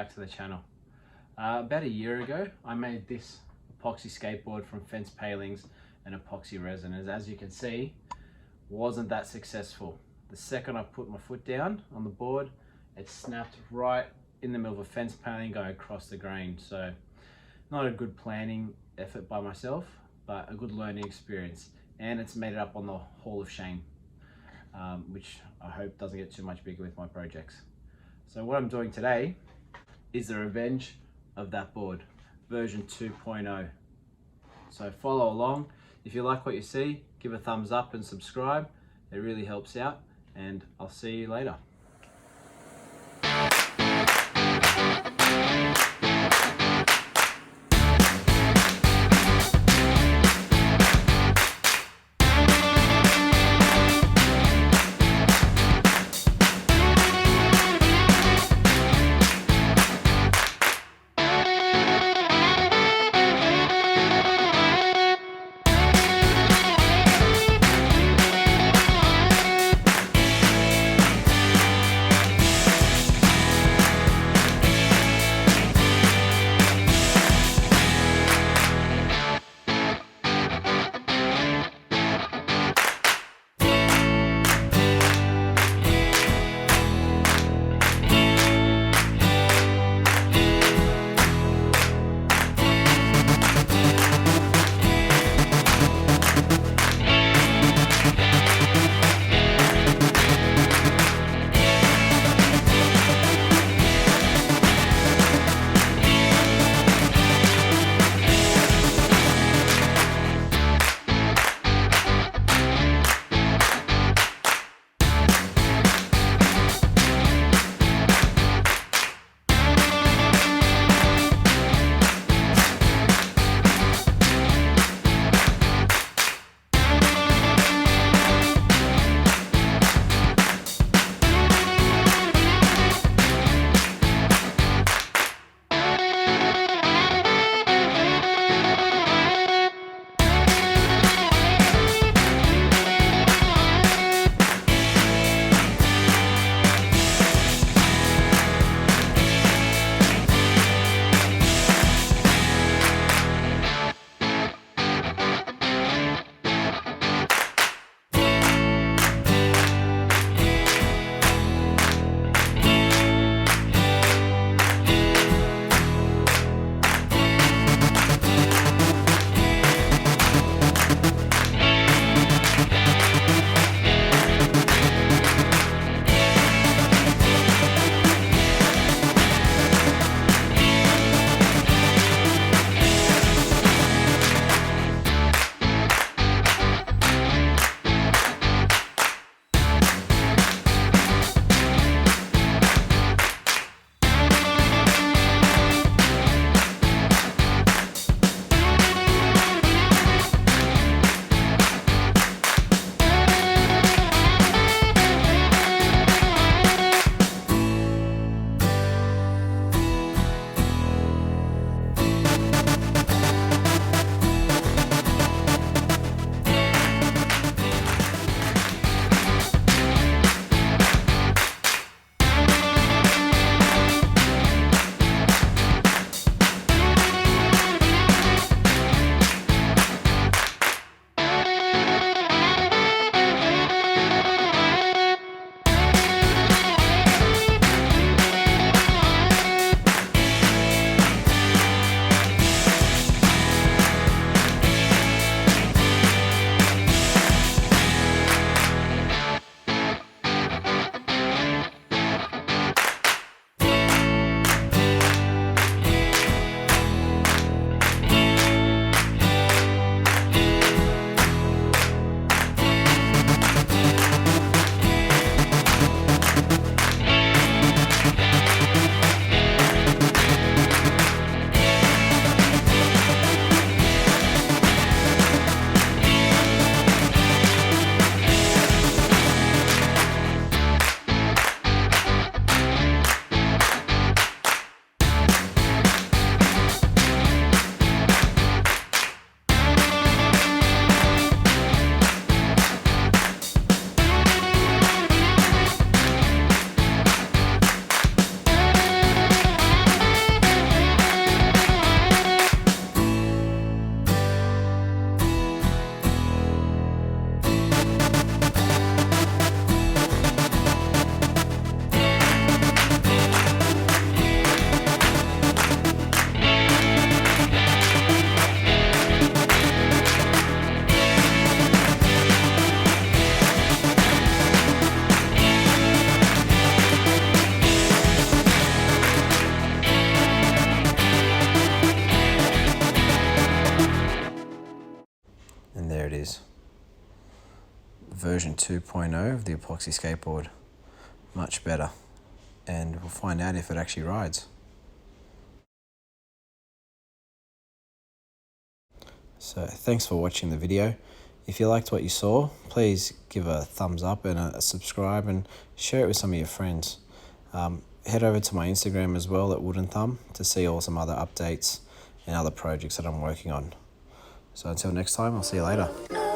back to the channel. About a year ago I made this epoxy skateboard from fence palings and epoxy resin, as you can see wasn't that successful. The second I put my foot down on the board, it snapped right in the middle of a fence paling going across the grain. So not a good planning effort by myself, but a good learning experience, and it's made it up on the Hall of Shame, which I hope doesn't get too much bigger with my projects. So what I'm doing today is the revenge of that board, version 2.0. So follow along. If you like what you see, give a thumbs up and subscribe. It really helps out, and I'll see you later. is. Version 2.0 of the epoxy skateboard. Much better. And we'll find out if it actually rides. So thanks for watching the video. If you liked what you saw, please give a thumbs up and a subscribe and share it with some of your friends. Head over to my Instagram as well at Wooden Thumb to see all some other updates and other projects that I'm working on. So until next time, I'll see you later.